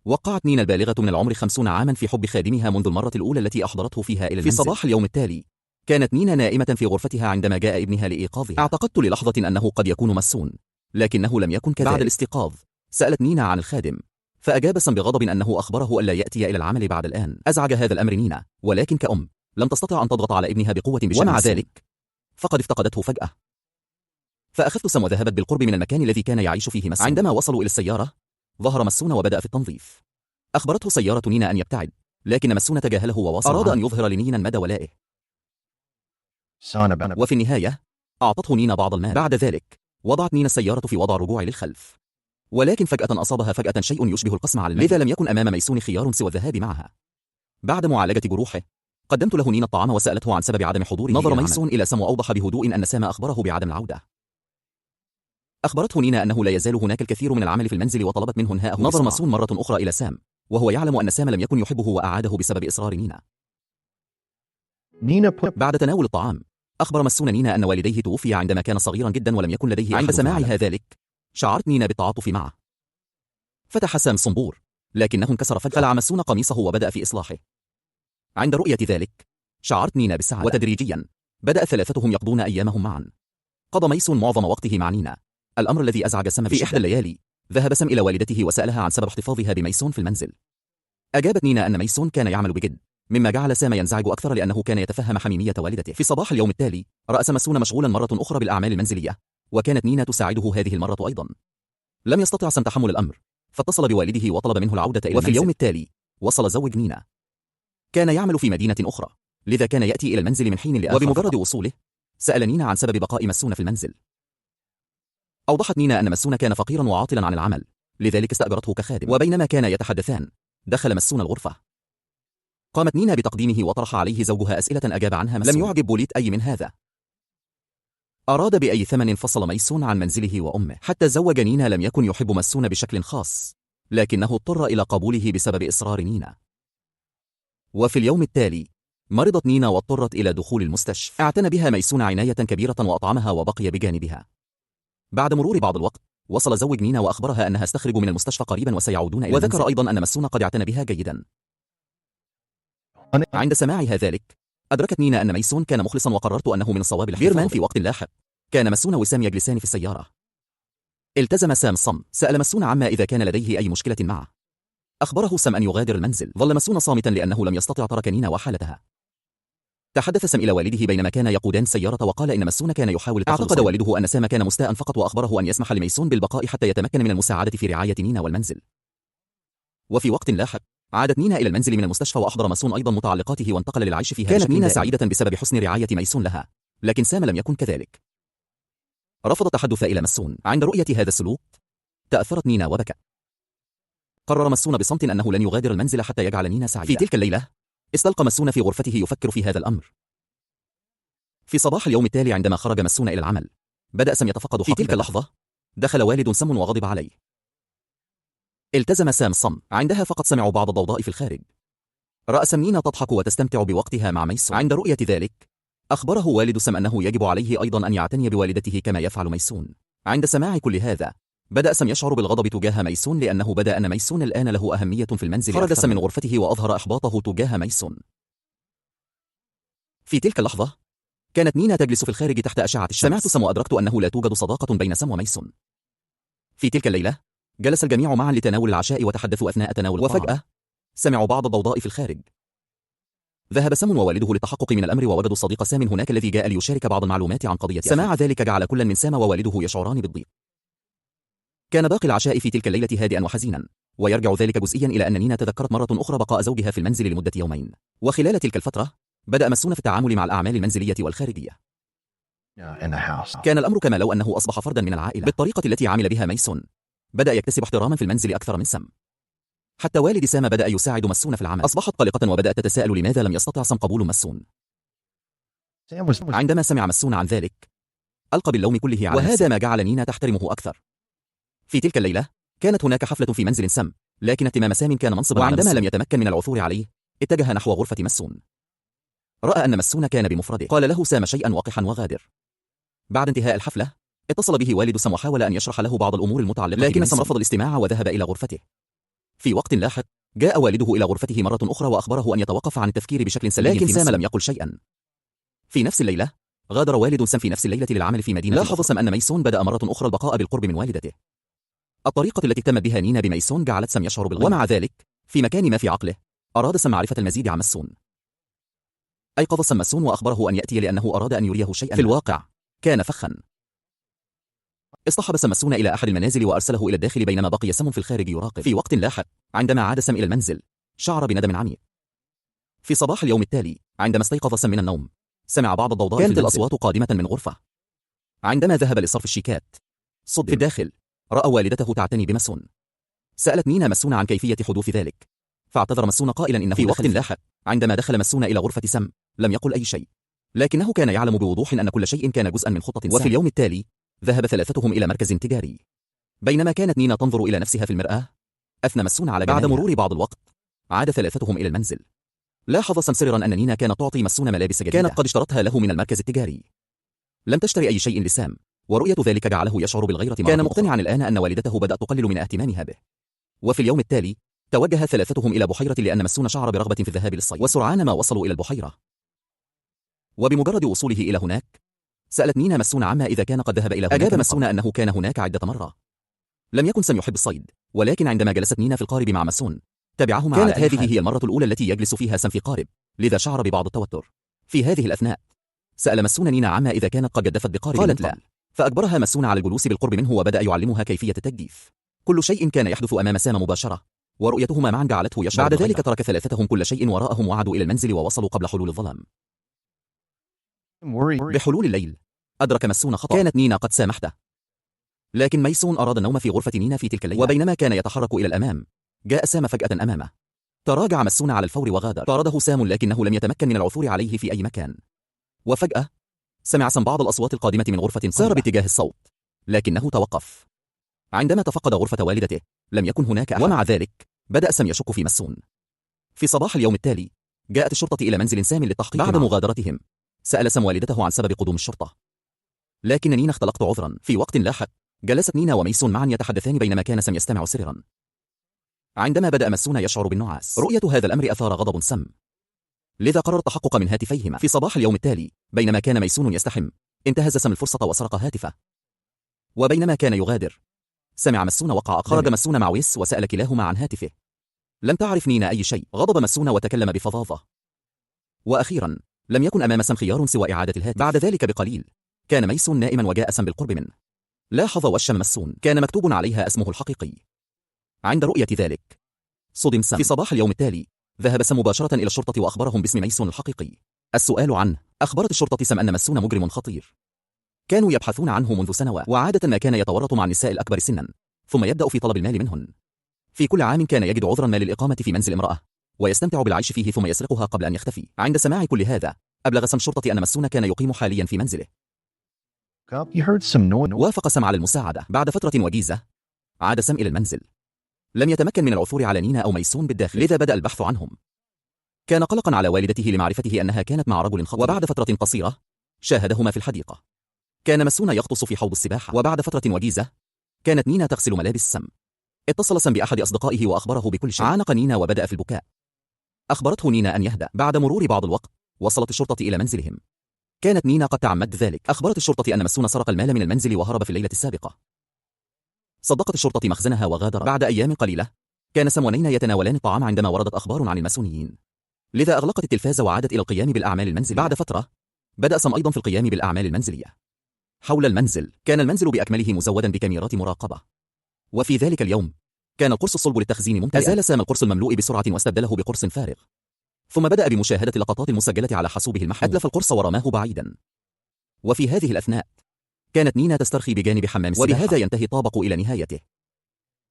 وقعت نينا البالغة من العمر 50 عاما في حب خادمها منذ المرة الأولى التي أحضرته فيها إلى المنزل. في صباح اليوم التالي كانت نينا نائمة في غرفتها عندما جاء ابنها لإيقاظها. اعتقدت للحظة أنه قد يكون مسون، لكنه لم يكن كذلك. بعد الاستيقاظ سألت نينا عن الخادم، فأجاب سام بغضب أنه أخبره ألا يأتي إلى العمل بعد الآن. أزعج هذا الأمر نينا، ولكن كأم لم تستطع أن تضغط على ابنها بقوة بشأن ومع ذلك فقد افتقدته فجأة. فأخذت سام وذهبت بالقرب من المكان الذي كان يعيش فيه مسون. عندما وصلوا إلى السيارة ظهر مسون وبدأ في التنظيف. أخبرته سيارة نينا أن يبتعد، لكن مسون تجاهله وواصل. أراد أن يظهر لنينا مدى ولائه، وفي النهاية أعطته نينا بعض المال. بعد ذلك وضعت نينا السيارة في وضع الرجوع للخلف، ولكن فجأة أصابها شيء يشبه القسم على المال، لذا لم يكن أمام ميسون خيار سوى الذهاب معها. بعد معالجة جروحه قدمت له نينا الطعام وسألته عن سبب عدم حضوره. نظر ميسون إلى سام وأوضح بهدوء أن سام أخبره بعدم العودة. أخبرته نينا أنه لا يزال هناك الكثير من العمل في المنزل وطلبت منه انهاءه. نظر ميسون مرة أخرى إلى سام وهو يعلم أن سام لم يكن يحبه وأعاده بسبب إصرار نينا. بعد تناول الطعام أخبر مسون نينا أن والديه توفي عندما كان صغيرا جدا ولم يكن لديه. عند سماعها ذلك شعرت نينا بالتعاطف معه. فتح سام الصنبور لكنه انكسر فجأة. خلع مسون قميصه وبدأ في إصلاحه. عند رؤية ذلك شعرت نينا بالسعادة، وتدريجيا بدأ الثلاثتهم يقضون أيامهم معا. قضى ميسون معظم وقته مع نينا، الأمر الذي أزعج سام. في إحدى الليالي ذهب سام إلى والدته وسألها عن سبب احتفاظها بميسون في المنزل. أجابت نينا أن ميسون كان يعمل بجد، مما جعل سام ينزعج أكثر لأنه كان يتفهم حميمية والدته. في صباح اليوم التالي رأس مسون مشغولا مرة أخرى بالأعمال المنزلية، وكانت نينا تساعده هذه المرة أيضا. لم يستطع سام تحمل الأمر فاتصل بوالده وطلب منه العودة إلى المنزل. وفي اليوم التالي وصل زوج نينا، كان يعمل في مدينة أخرى، لذا كان يأتي إلى المنزل من حين لآخر. وبمجرد وصوله سأل نينا عن سبب بقاء مسون في المنزل. أوضحت نينا أن مسون كان فقيرا وعاطلا عن العمل، لذلك استأجرته كخادم. وبينما كان يتحدثان دخل مسون الغرفة. قامت نينا بتقديمه وطرح عليه زوجها أسئلة أجاب عنها مسون. لم يعجب بوليت أي من هذا. أراد بأي ثمن فصل ميسون عن منزله وأمه. حتى زوج نينا لم يكن يحب مسون بشكل خاص، لكنه اضطر إلى قبوله بسبب إصرار نينا. وفي اليوم التالي مرضت نينا واضطرت إلى دخول المستشفى. اعتنى بها ميسون عناية كبيرة وأطعمها وبقي بجانبها. بعد مرور بعض الوقت وصل زوج نينا وأخبرها أنها ستخرج من المستشفى قريبا وسيعودون إلى المنزل. وذكر أيضا أن مسون قد اعتنى بها جيدا. عند سماعها ذلك أدركت نينا أن ميسون كان مخلصا وقررت أنه من الصواب الاحتفاظ بيرمان. في وقت لاحق كان مسون وسام يجلسان في السيارة. التزم سام الصمت. سأل مسون عما إذا كان لديه أي مشكلة معه. أخبره سام أن يغادر المنزل. ظل مسون صامتا لأنه لم يستطع ترك نينا وحالتها. تحدث سام إلى والده بينما كان يقودان السيارة وقال إن مسون كان يحاول التخلص. اعتقد والده أن سام كان مستاء فقط وأخبره أن يسمح لميسون بالبقاء حتى يتمكن من المساعدة في رعاية نينا والمنزل. وفي وقت لاحق عادت نينا إلى المنزل من المستشفى وأحضر مسون أيضا متعلقاته وانتقل للعيش فيها. كانت نينا سعيدة بسبب حسن رعاية ميسون لها، لكن سام لم يكن كذلك. رفض التحدث إلى مسون. عند رؤية هذا السلوك تأثرت نينا وبكت. قرر مسون بصمت أنه لن يغادر المنزل حتى يجعل نينا سعيدة. في تلك الليلة استلقى مسون في غرفته يفكر في هذا الأمر. في صباح اليوم التالي عندما خرج مسون إلى العمل بدأ سام يتفقد حقيقته. في تلك اللحظة دخل والد سام وغضب عليه. التزم سام الصمت. عندها فقط سمعوا بعض الضوضاء في الخارج. رأى سام نينا تضحك وتستمتع بوقتها مع ميسون. عند رؤية ذلك أخبره والد سام أنه يجب عليه أيضا أن يعتني بوالدته كما يفعل ميسون. عند سماع كل هذا بدأ سام يشعر بالغضب تجاه ميسون لأنه بدأ أن ميسون الآن له أهمية في المنزل. خرج سام من غرفته وأظهر إحباطه تجاه ميسون. في تلك اللحظة كانت نينا تجلس في الخارج تحت أشعة الشمس. سمعت سام وأدركت أنه لا توجد صداقة بين سام وميسون. في تلك الليلة جلس الجميع معا لتناول العشاء وتحدثوا أثناء تناول الطعام. وفجأة سمعوا بعض الضوضاء في الخارج. ذهب سام ووالده للتحقق من الأمر ووجدوا صديق سام هناك الذي جاء ليشارك بعض المعلومات عن قضية. سماع ذلك جعل كل من سام ووالده يشعران بالضيق. كان باقي العشاء في تلك الليلة هادئا وحزينا، ويرجع ذلك جزئيا إلى أن نينا تذكرت مرة أخرى بقاء زوجها في المنزل لمدة يومين. وخلال تلك الفترة بدأ مسون في التعامل مع الأعمال المنزلية والخارجية. كان الأمر كما لو أنه أصبح فردا من العائلة. بالطريقة التي عمل بها ميسون بدأ يكتسب احتراما في المنزل أكثر من سام. حتى والد سام بدأ يساعد مسون في العمل. أصبحت قلقة وبدأت تتساءل لماذا لم يستطع سام قبول مسون. عندما سمع مسون عن ذلك ألقى باللوم كله على وهذا ما جعل نينا تحترمه أكثر. في تلك الليلة كانت هناك حفلة في منزل سام، لكن اهتمام سام كان منصبا. وعندما لم يتمكن من العثور عليه اتجه نحو غرفة مسون. رأى أن مسون كان بمفرده. قال له سام شيئا وقحا وغادر. بعد انتهاء الحفلة اتصل به والد سام وحاول أن يشرح له بعض الأمور المتعلقة، لكن سام رفض الاستماع وذهب إلى غرفته. في وقت لاحق جاء والده إلى غرفته مرة أخرى وأخبره أن يتوقف عن التفكير بشكل سلبي، لكن سام لم يقل شيئا. في نفس الليلة غادر والد سام في نفس الليلة للعمل في مدينة. لاحظ سام أن ميسون بدأ مرة أخرى البقاء بالقرب من والدته. الطريقة التي اهتمت بها نينا بميسون جعلت سام يشعر بالغيرة، ومع ذلك في مكان ما في عقله أراد سام معرفة المزيد عن ميسون. أيقظ سام ميسون وأخبره أن يأتي لأنه أراد أن يريه شيئا. في الواقع كان فخا. اصطحب سام ميسون إلى أحد المنازل وأرسله إلى الداخل بينما بقي سام في الخارج يراقب. في وقت لاحق عندما عاد سام إلى المنزل شعر بندم عميق. في صباح اليوم التالي عندما استيقظ سام من النوم سمع بعض الضوضاء. كانت الأصوات قادمة من غرفة. عندما ذهب لصرف الشيكات صدم. في الداخل رأى والدته تعتني بميسون. سألت نينا ميسون عن كيفية حدوث ذلك، فاعتذر ميسون قائلا إنه في وقت لاحق عندما دخل ميسون إلى غرفة سام لم يقل أي شيء، لكنه كان يعلم بوضوح أن كل شيء كان جزءا من خطة سام. وفي اليوم التالي ذهب ثلاثتهم إلى مركز تجاري. بينما كانت نينا تنظر إلى نفسها في المرآة أثنى ميسون على جمالها. بعد مرور بعض الوقت عاد ثلاثتهم إلى المنزل. لاحظ سام سرا أن نينا كانت تعطي ميسون ملابس جديدة كانت قد اشترتها له من المركز التجاري. لم تشتري أي شيء لسام، ورؤية ذلك جعله يشعر بالغيرة. كان مقتنعا الآن أن والدته بدأت تقلل من اهتمامها به. وفي اليوم التالي توجه ثلاثتهم إلى بحيرة لأن ميسون شعر برغبة في الذهاب للصيد. وسرعان ما وصلوا إلى البحيرة، وبمجرد وصوله إلى هناك سألت نينا ميسون عما إذا كان قد ذهب إلى هناك. أجاب ميسون أنه كان هناك عدة مرات. لم يكن سام يحب الصيد، ولكن عندما جلست نينا في القارب مع ميسون تبعهما. كانت هذه هي المرة الأولى التي يجلس فيها سام في قارب، لذا شعر ببعض التوتر. في هذه الأثناء سأل ميسون نينا عما إذا كانت قد جدفت بقارب. قالت لا، فأجبرها ميسون على الجلوس بالقرب منه وبدأ يعلمها كيفية التجديف. كل شيء كان يحدث أمام سام مباشرة، ورؤيتهما معا جعلته يشعر. بعد ذلك ترك ثلاثتهم كل شيء وراءهم وعادوا إلى المنزل ووصلوا قبل حلول الظلام. بحلول الليل أدرك ميسون خطأ. كانت نينا قد سامحته، لكن ميسون أراد النوم في غرفة نينا في تلك الليلة. وبينما كان يتحرك إلى الأمام جاء سام فجأة أمامه. تراجع ميسون على الفور وغادر. طارده سام لكنه لم يتمكن من العثور عليه في أي مكان. وفجأة سمع سام بعض الأصوات القادمة من غرفة. سار باتجاه الصوت لكنه توقف. عندما تفقد غرفة والدته لم يكن هناك أحد، ومع ذلك بدأ سام يشك في ميسون. في صباح اليوم التالي جاءت الشرطة إلى منزل سام للتحقيق. بعد مغادرتهم سأل سام والدته عن سبب قدوم الشرطة، لكن نينا اختلقت عذرا. في وقت لاحق جلست نينا وميسون معا يتحدثان بينما كان سام يستمع سرا. عندما بدأ ميسون يشعر بالنعاس، رؤية هذا الأمر أثار غضب سام، لذا قرر التحقق من هاتفيهما. في صباح اليوم التالي بينما كان ميسون يستحم انتهز سام الفرصة وسرق هاتفه. وبينما كان يغادر سمع ميسون وقع. خرج ميسون مع ويس وسأل كلاهما عن هاتفه. لم تعرف نينا أي شيء. غضب ميسون وتكلم بفظاظة. وأخيرا لم يكن أمام سام خيار سوى إعادة الهاتف. بعد ذلك بقليل كان ميسون نائما وجاء سام بالقرب منه. لاحظ وشم ميسون كان مكتوب عليها اسمه الحقيقي. عند رؤية ذلك صدم سام. في صباح اليوم التالي ذهب سام مباشرة إلى الشرطة وأخبرهم باسم ميسون الحقيقي. السؤال عنه. أخبرت الشرطة سام أن ميسون مجرم خطير كانوا يبحثون عنه منذ سنوات، وعادة ما كان يتورط مع النساء الأكبر سنا ثم يبدأ في طلب المال منهن. في كل عام كان يجد عذرا ما للإقامة في منزل امرأة ويستمتع بالعيش فيه ثم يسرقها قبل أن يختفي. عند سماع كل هذا أبلغ سام الشرطة أن ميسون كان يقيم حاليا في منزله. وافق سام على المساعدة. بعد فترة وجيزة عاد سام إلى المنزل. لم يتمكن من العثور على نينا أو ميسون بالداخل، لذا بدأ البحث عنهم. كان قلقا على والدته لمعرفته أنها كانت مع رجل خطير. وبعد فترة قصيرة شاهدهما في الحديقة. كان ميسون يغطس في حوض السباحة. وبعد فترة وجيزة كانت نينا تغسل ملابس سام. اتصل سام بأحد أصدقائه وأخبره بكل شيء. عانق نينا وبدأ في البكاء. أخبرته نينا أن يهدأ. بعد مرور بعض الوقت وصلت الشرطة إلى منزلهم. كانت نينا قد تعمدت ذلك. أخبرت الشرطة أن ميسون سرق المال من المنزل وهرب في الليلة السابقة. صدقت الشرطة مخزنها وغادر. بعد أيام قليلة كان سام ونينا يتناولان الطعام عندما وردت أخبار عن الماسونيين، لذا أغلقت التلفاز وعادت إلى القيام بالأعمال المنزلية. بعد فترة بدأ سام أيضا في القيام بالأعمال المنزلية حول المنزل. كان المنزل بأكمله مزودا بكاميرات مراقبة. وفي ذلك اليوم كان القرص الصلب للتخزين ممتلئا. أزال سام القرص المملوء بسرعة واستبدله بقرص فارغ، ثم بدأ بمشاهدة اللقطات المسجلة على حاسوبه المحمول. أتلف القرص ورماه بعيدا. وفي هذه الأثناء كانت نينا تسترخي بجانب حمام السباحة. وبهذا ينتهي الطابق إلى نهايته.